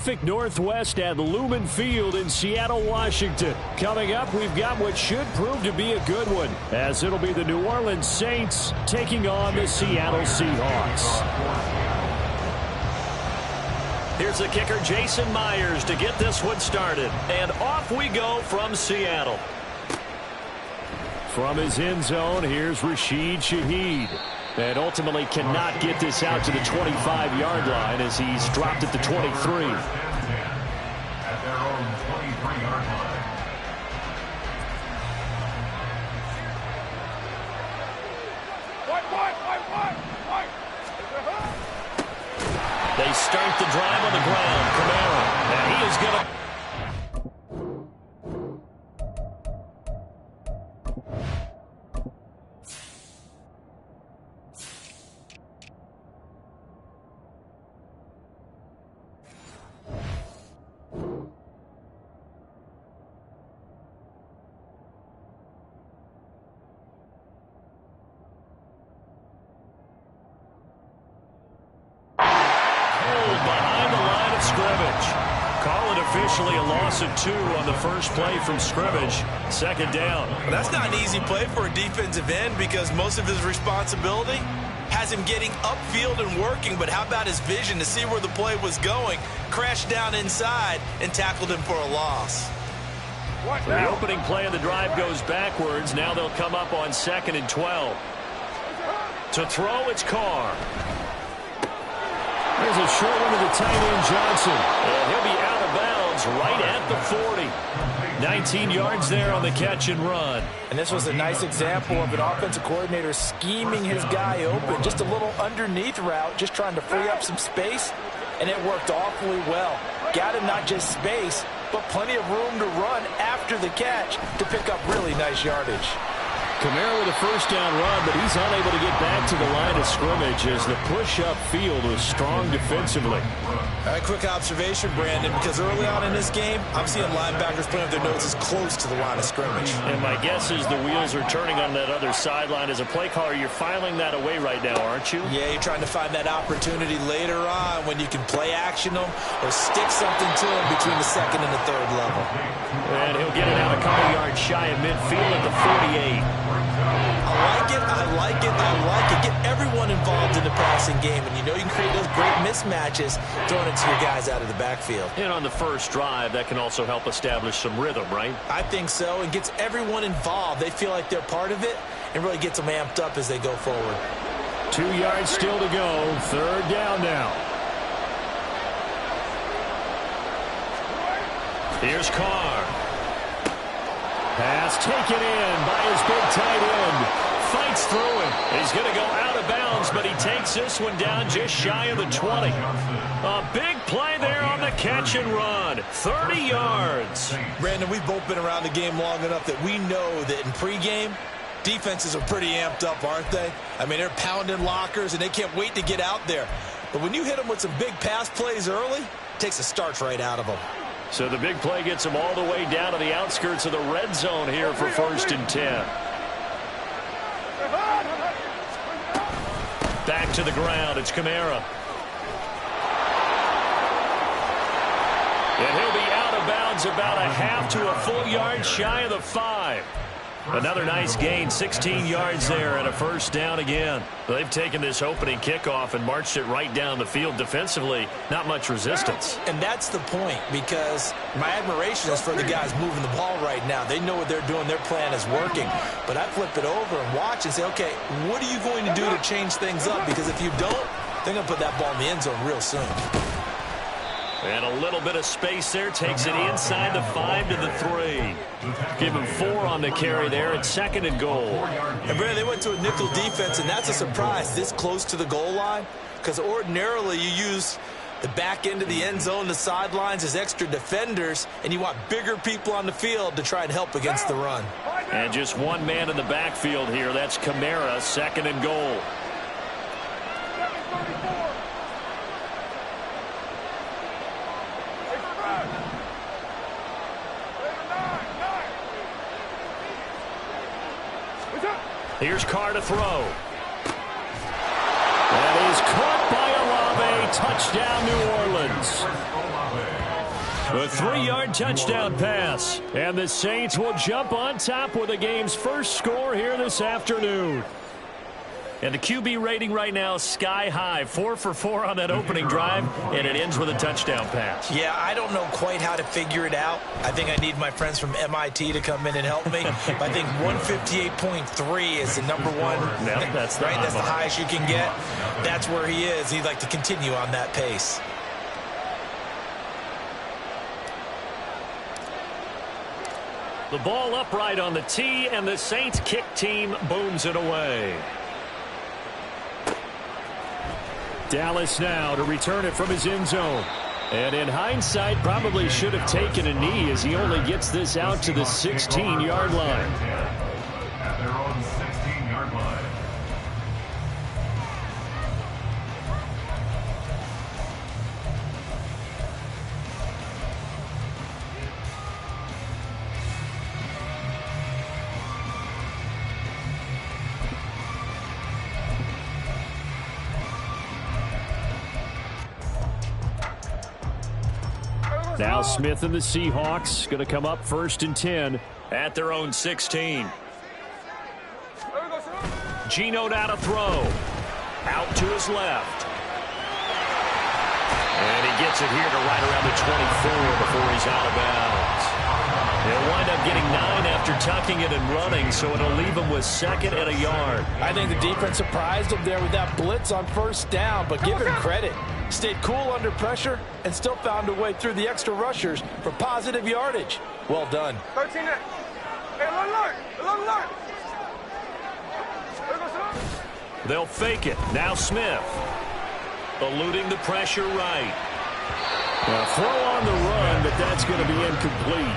Pacific Northwest at Lumen Field in Seattle, Washington. Coming up, we've got what should prove to be a good one, as it'll be the New Orleans Saints taking on the Seattle Seahawks. Here's the kicker, Jason Myers, to get this one started. And off we go from Seattle. From his end zone, here's Rashid Shaheed. And ultimately cannot get this out to the 25-yard line as he's dropped at the 23. At their own 23-yard line. They start the drive on the ground. Kamara. And he is going to... Officially a loss of 2 on the first play from scrimmage. Second down. Well, that's not an easy play for a defensive end because most of his responsibility has him getting upfield and working, but how about his vision to see where the play was going, crashed down inside, and tackled him for a loss. So the opening play of the drive goes backwards. Now they'll come up on 2nd and 12. To throw, it's Carr. There's a short one to the tight end, Johnson. And he'll be out of bounds right at the 40. 19 yards there on the catch and run. And this was a nice example of an offensive coordinator scheming his guy open. Just a little underneath route, just trying to free up some space, and it worked awfully well. Got him not just space, but plenty of room to run after the catch to pick up really nice yardage. Kamara with a first down run, but he's unable to get back to the line of scrimmage as the push-up field was strong defensively. All right, quick observation, Brandon, because early on in this game, I'm seeing linebackers putting up their noses close to the line of scrimmage. And my guess is the wheels are turning on that other sideline. As a play caller, you're filing that away right now, aren't you? Yeah, you're trying to find that opportunity later on when you can play action them or stick something to them between the second and the third level. And he'll get it out a couple yards shy of midfield at the 48. I like it, I like it, I like it. Get everyone involved in the passing game, and you know you can create those great mismatches throwing it to your guys out of the backfield. And on the first drive, that can also help establish some rhythm, right? I think so, and gets everyone involved. They feel like they're part of it, and really gets them amped up as they go forward. 2 yards still to go. Third down now. Here's Carr. Pass taken in by his big tight end. Fights through it. He's going to go out of bounds, but he takes this one down just shy of the 20. A big play there on the catch and run. 30 yards. Brandon, we've both been around the game long enough that we know that in pregame, defenses are pretty amped up, aren't they? I mean, they're pounding lockers, and they can't wait to get out there. But when you hit them with some big pass plays early, it takes the starch right out of them. So the big play gets him all the way down to the outskirts of the red zone here for 1st and 10. Back to the ground. It's Kamara. And he'll be out of bounds about a half to a full yard shy of the 5. Another nice gain, 16 yards there and a first down again. They've taken this opening kickoff and marched it right down the field defensively. Not much resistance. And that's the point, because my admiration is for the guys moving the ball right now. They know what they're doing. Their plan is working. But I flip it over and watch and say, okay, what are you going to do to change things up? Because if you don't, they're going to put that ball in the end zone real soon. And a little bit of space there. Takes it inside the 5 to the 3. Give him 4 on the carry there. It's 2nd and goal. And, Brandon, they went to a nickel defense, and that's a surprise this close to the goal line, because ordinarily you use the back end of the end zone, the sidelines as extra defenders, and you want bigger people on the field to try and help against the run. And just one man in the backfield here. That's Kamara, 2nd and goal. Here's Carr to throw. That is caught by Olave. Touchdown, New Orleans. A 3-yard touchdown pass. And the Saints will jump on top with the game's first score here this afternoon. And the QB rating right now, sky high. 4 for 4 on that opening drive, and it ends with a touchdown pass. Yeah, I don't know quite how to figure it out. I think I need my friends from MIT to come in and help me. But I think 158.3 is the number one. Yeah, that's the highest you can get. That's where he is. He'd like to continue on that pace. The ball upright on the tee, and the Saints kick team booms it away. Dallas now to return it from his end zone. And in hindsight, probably should have taken a knee as he only gets this out to the 16-yard line. At their own 16-yard line. Now Smith and the Seahawks going to come up 1st and 10 at their own 16. Geno now to throw. Out to his left. And he gets it here to right around the 24 before he's out of bounds. They'll wind up getting 9 after tucking it and running, so it'll leave him with 2nd and a yard. I think the defense surprised him there with that blitz on 1st down, but give him credit. Stayed cool under pressure and still found a way through the extra rushers for positive yardage. Well done. 13. Hey, long. They'll fake it. Now Smith. Eluding the pressure right. A throw on the run, but that's going to be incomplete.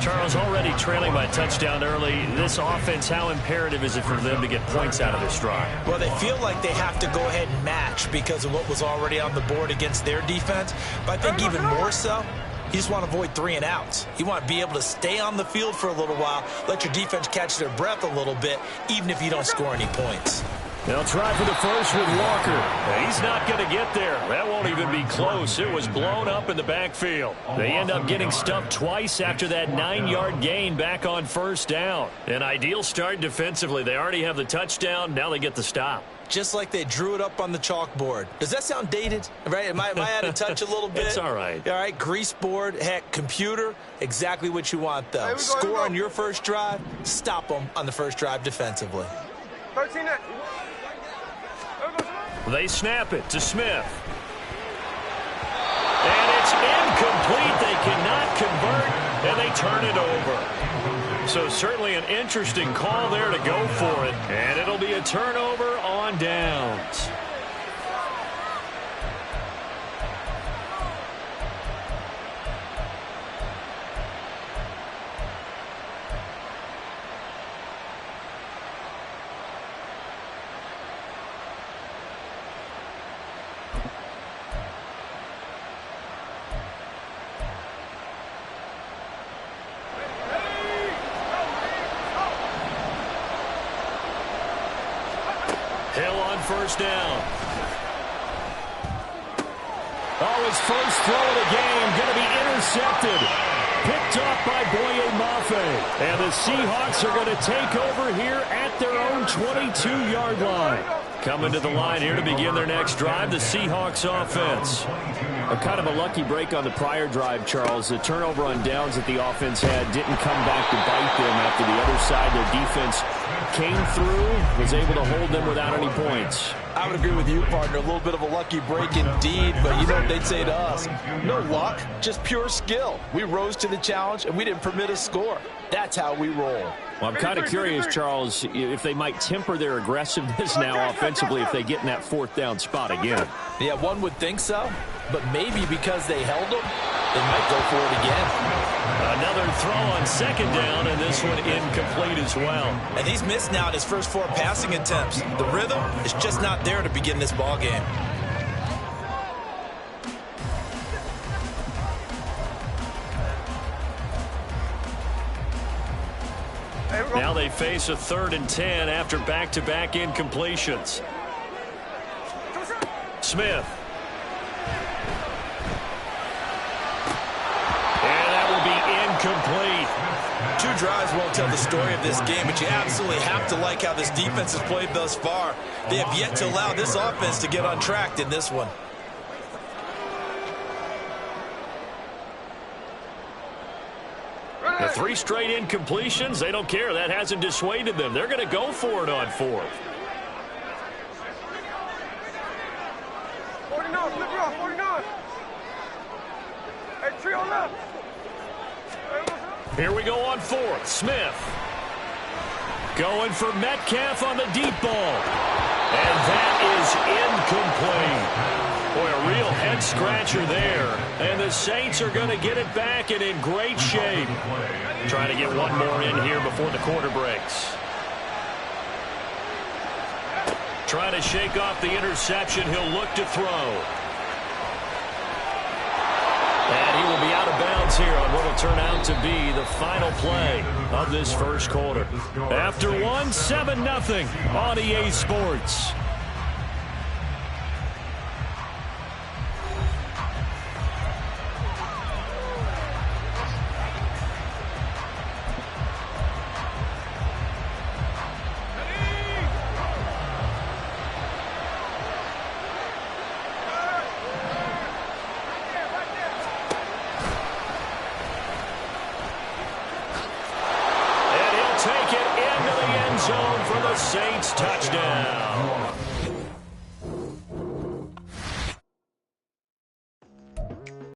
Charles, already trailing by touchdown early. This offense, how imperative is it for them to get points out of this drive? Well, they feel like they have to go ahead and match because of what was already on the board against their defense. But I think even more so, you just want to avoid 3 and outs. You want to be able to stay on the field for a little while, let your defense catch their breath a little bit, even if you don't score any points. They'll try for the first with Walker. He's not going to get there. That won't even be close. It was blown up in the backfield. They end up getting stuffed twice after that 9-yard gain back on 1st down. An ideal start defensively. They already have the touchdown. Now they get the stop. Just like they drew it up on the chalkboard. Does that sound dated? Right? Am I out of touch a little bit? It's all right. All right, grease board, heck, computer, exactly what you want, though. Score on your first drive, stop them on the first drive defensively. 13. They snap it to Smith. And it's incomplete. They cannot convert, and they turn it over. So certainly an interesting call there to go for it. And it'll be a turnover on downs. Hill on 1st down. Oh, his first throw of the game going to be intercepted. Picked off by Boye Mafe. And the Seahawks are going to take over here at their own 22-yard line. Coming to the line here to begin their next drive, the Seahawks offense. A kind of a lucky break on the prior drive, Charles. The turnover on downs that the offense had didn't come back to bite them after the other side. Their defense came through, was able to hold them without any points. I would agree with you, partner. A little bit of a lucky break indeed, but you know what they'd say to us? No luck, just pure skill. We rose to the challenge, and we didn't permit a score. That's how we roll. Well, I'm kind of curious, Charles, if they might temper their aggressiveness now offensively if they get in that 4th down spot again. Yeah, one would think so, but maybe because they held them, they might go for it again. Another throw on 2nd down, and this one incomplete as well. And he's missed now in his first 4 passing attempts. The rhythm is just not there to begin this ball game. Now they face a 3rd and 10 after back-to-back incompletions. Smith. incomplete. 2 drives won't tell the story of this game, but you absolutely have to like how this defense has played thus far. They have yet to allow this offense to get untracked in this one. The 3 straight incompletions, they don't care. That hasn't dissuaded them. They're going to go for it on 4th. 49, flip it off, 49. Hey, tree on left. Here we go on 4th. Smith. Going for Metcalf on the deep ball. And that is incomplete. Boy, a real head-scratcher there. And the Saints are going to get it back and in great shape. Trying to get one more in here before the quarter breaks. Trying to shake off the interception. He'll look to throw. And he will be out of bounds here on what will turn out to be the final play of this first quarter. After 1, 7-0 on EA Sports. Saints touchdown.